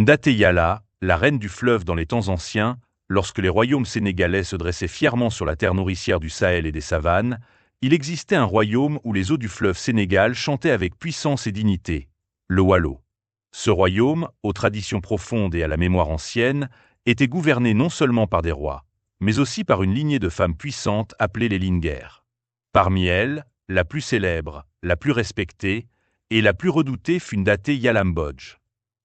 Ndaté-Yala, la reine du fleuve dans les temps anciens, lorsque les royaumes sénégalais se dressaient fièrement sur la terre nourricière du Sahel et des savanes, il existait un royaume où les eaux du fleuve Sénégal chantaient avec puissance et dignité, le Waalo. Ce royaume, aux traditions profondes et à la mémoire ancienne, était gouverné non seulement par des rois, mais aussi par une lignée de femmes puissantes appelées les Linguères. Parmi elles, la plus célèbre, la plus respectée et la plus redoutée fut Ndaté-Yala Mbodj.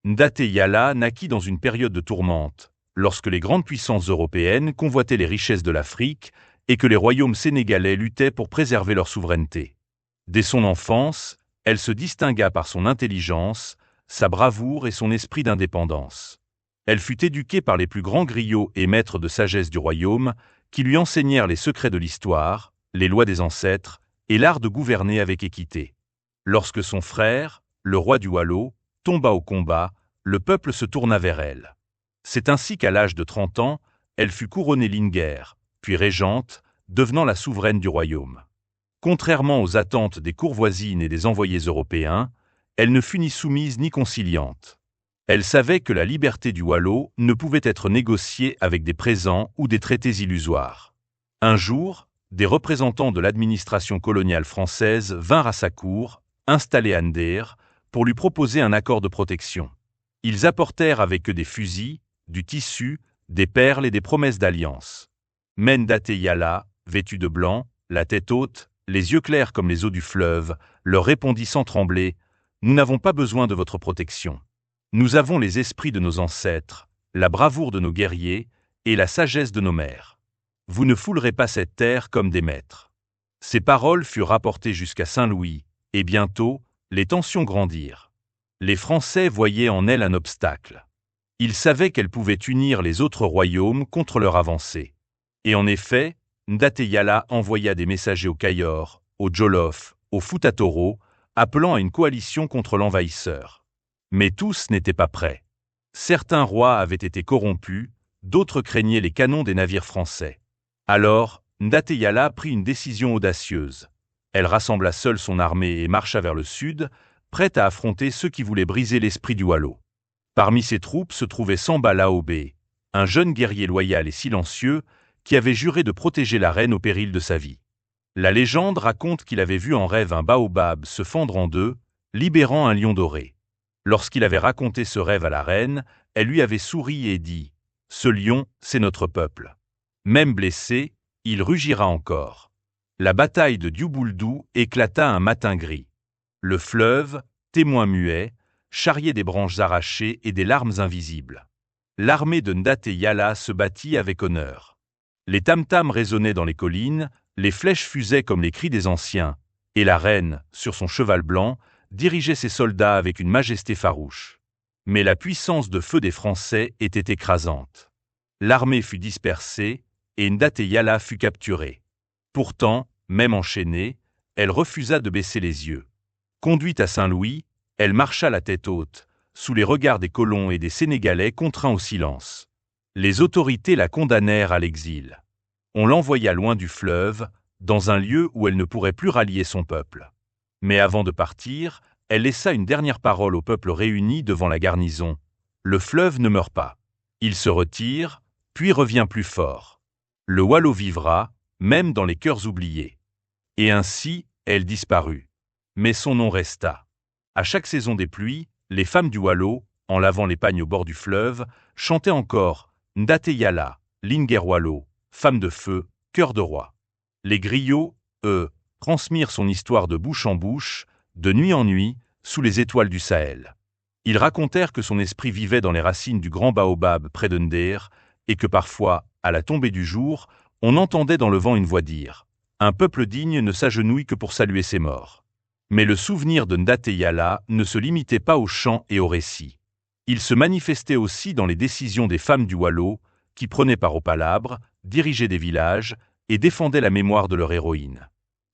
Ndaté-Yala naquit dans une période de tourmente, lorsque les grandes puissances européennes convoitaient les richesses de l'Afrique et que les royaumes sénégalais luttaient pour préserver leur souveraineté. Dès son enfance, elle se distingua par son intelligence, sa bravoure et son esprit d'indépendance. Elle fut éduquée par les plus grands griots et maîtres de sagesse du royaume, qui lui enseignèrent les secrets de l'histoire, les lois des ancêtres et l'art de gouverner avec équité. Lorsque son frère, le roi du Waalo, tomba au combat, le peuple se tourna vers elle. C'est ainsi qu'à l'âge de 30 ans, elle fut couronnée Linguère, puis régente, devenant la souveraine du royaume. Contrairement aux attentes des cours voisines et des envoyés européens, elle ne fut ni soumise ni conciliante. Elle savait que la liberté du Waalo ne pouvait être négociée avec des présents ou des traités illusoires. Un jour, des représentants de l'administration coloniale française vinrent à sa cour, installés à Nder, pour lui proposer un accord de protection. Ils apportèrent avec eux des fusils, du tissu, des perles et des promesses d'alliance. Mais Ndaté-Yala, vêtue de blanc, la tête haute, les yeux clairs comme les eaux du fleuve, leur répondit sans trembler « Nous n'avons pas besoin de votre protection. Nous avons les esprits de nos ancêtres, la bravoure de nos guerriers et la sagesse de nos mères. Vous ne foulerez pas cette terre comme des maîtres. » Ces paroles furent rapportées jusqu'à Saint-Louis, et bientôt, les tensions grandirent. Les Français voyaient en elle un obstacle. Ils savaient qu'elle pouvait unir les autres royaumes contre leur avancée. Et en effet, Ndaté-Yala envoya des messagers au Cayor, au Jolof, au Fouta Toro, appelant à une coalition contre l'envahisseur. Mais tous n'étaient pas prêts. Certains rois avaient été corrompus, d'autres craignaient les canons des navires français. Alors, Ndaté-Yala prit une décision audacieuse. Elle rassembla seule son armée et marcha vers le sud, prête à affronter ceux qui voulaient briser l'esprit du Waalo. Parmi ses troupes se trouvait Samba Laobé, un jeune guerrier loyal et silencieux qui avait juré de protéger la reine au péril de sa vie. La légende raconte qu'il avait vu en rêve un baobab se fendre en deux, libérant un lion doré. Lorsqu'il avait raconté ce rêve à la reine, elle lui avait souri et dit « Ce lion, c'est notre peuple. » Même blessé, il rugira encore. La bataille de Diouboulou éclata un matin gris. Le fleuve, témoin muet, charriait des branches arrachées et des larmes invisibles. L'armée de Ndaté-Yala se battit avec honneur. Les tam-tams résonnaient dans les collines, les flèches fusaient comme les cris des anciens, et la reine, sur son cheval blanc, dirigeait ses soldats avec une majesté farouche. Mais la puissance de feu des Français était écrasante. L'armée fut dispersée, et Ndaté-Yala fut capturée. Pourtant, même enchaînée, elle refusa de baisser les yeux. Conduite à Saint-Louis, elle marcha la tête haute, sous les regards des colons et des Sénégalais contraints au silence. Les autorités la condamnèrent à l'exil. On l'envoya loin du fleuve, dans un lieu où elle ne pourrait plus rallier son peuple. Mais avant de partir, elle laissa une dernière parole au peuple réuni devant la garnison. Le fleuve ne meurt pas. Il se retire, puis revient plus fort. Le Waalo vivra, même dans les cœurs oubliés. Et ainsi, elle disparut. Mais son nom resta. À chaque saison des pluies, les femmes du Waalo, en lavant les pagnes au bord du fleuve, chantaient encore « Ndaté-Yala, Linguère Waalo, femme de feu, cœur de roi ». Les griots, eux, transmirent son histoire de bouche en bouche, de nuit en nuit, sous les étoiles du Sahel. Ils racontèrent que son esprit vivait dans les racines du grand baobab près de Nder, et que parfois, à la tombée du jour, on entendait dans le vent une voix dire « Un peuple digne ne s'agenouille que pour saluer ses morts ». Mais le souvenir de Ndaté-Yala ne se limitait pas aux chants et aux récits. Il se manifestait aussi dans les décisions des femmes du Waalo, qui prenaient part aux palabres, dirigeaient des villages et défendaient la mémoire de leur héroïne.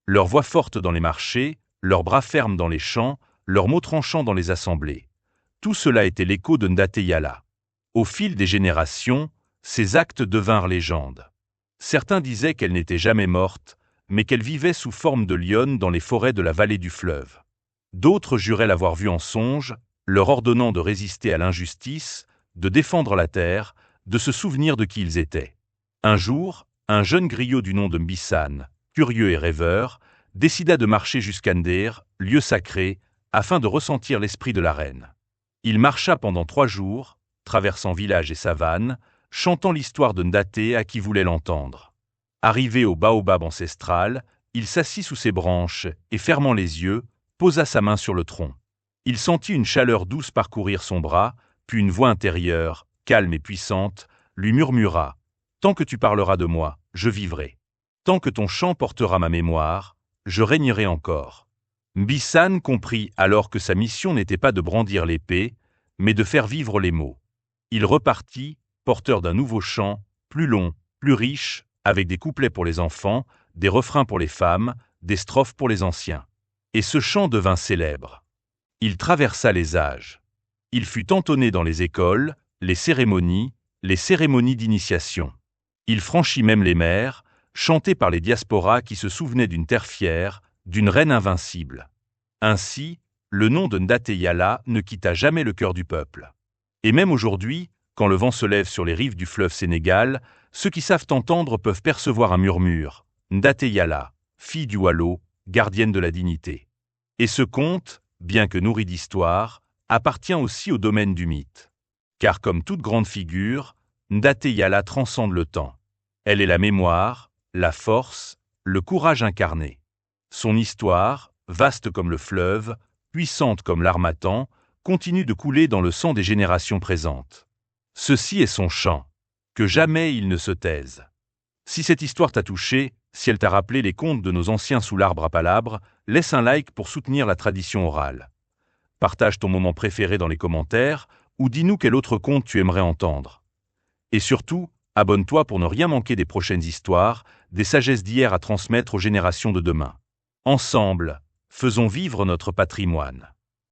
Leur voix forte dans les marchés, leurs bras fermes dans les champs, leurs mots tranchants dans les assemblées. Tout cela était l'écho de Ndaté-Yala. Au fil des générations, ses actes devinrent légendes. Certains disaient qu'elle n'était jamais morte, mais qu'elle vivait sous forme de lionne dans les forêts de la vallée du fleuve. D'autres juraient l'avoir vue en songe, leur ordonnant de résister à l'injustice, de défendre la terre, de se souvenir de qui ils étaient. Un jour, un jeune griot du nom de Mbissan, curieux et rêveur, décida de marcher jusqu'à Nder, lieu sacré, afin de ressentir l'esprit de la reine. Il marcha pendant 3 jours, traversant villages et savanes, chantant l'histoire de Ndaté à qui voulait l'entendre. Arrivé au baobab ancestral, il s'assit sous ses branches et, fermant les yeux, posa sa main sur le tronc. Il sentit une chaleur douce parcourir son bras, puis une voix intérieure, calme et puissante, lui murmura « Tant que tu parleras de moi, je vivrai. Tant que ton chant portera ma mémoire, je régnerai encore. » Mbissan comprit alors que sa mission n'était pas de brandir l'épée, mais de faire vivre les mots. Il repartit, porteur d'un nouveau chant, plus long, plus riche, avec des couplets pour les enfants, des refrains pour les femmes, des strophes pour les anciens. Et ce chant devint célèbre. Il traversa les âges. Il fut entonné dans les écoles, les cérémonies d'initiation. Il franchit même les mers, chanté par les diasporas qui se souvenaient d'une terre fière, d'une reine invincible. Ainsi, le nom de Ndaté Yala ne quitta jamais le cœur du peuple. Et même aujourd'hui, quand le vent se lève sur les rives du fleuve Sénégal, ceux qui savent entendre peuvent percevoir un murmure. Ndaté Yala, fille du Waalo, gardienne de la dignité. Et ce conte, bien que nourri d'histoire, appartient aussi au domaine du mythe. Car comme toute grande figure, Ndaté Yala transcende le temps. Elle est la mémoire, la force, le courage incarné. Son histoire, vaste comme le fleuve, puissante comme l'harmattan, continue de couler dans le sang des générations présentes. Ceci est son chant. Que jamais il ne se taise. Si cette histoire t'a touché, si elle t'a rappelé les contes de nos anciens sous l'arbre à palabres, laisse un like pour soutenir la tradition orale. Partage ton moment préféré dans les commentaires ou dis-nous quel autre conte tu aimerais entendre. Et surtout, abonne-toi pour ne rien manquer des prochaines histoires, des sagesses d'hier à transmettre aux générations de demain. Ensemble, faisons vivre notre patrimoine.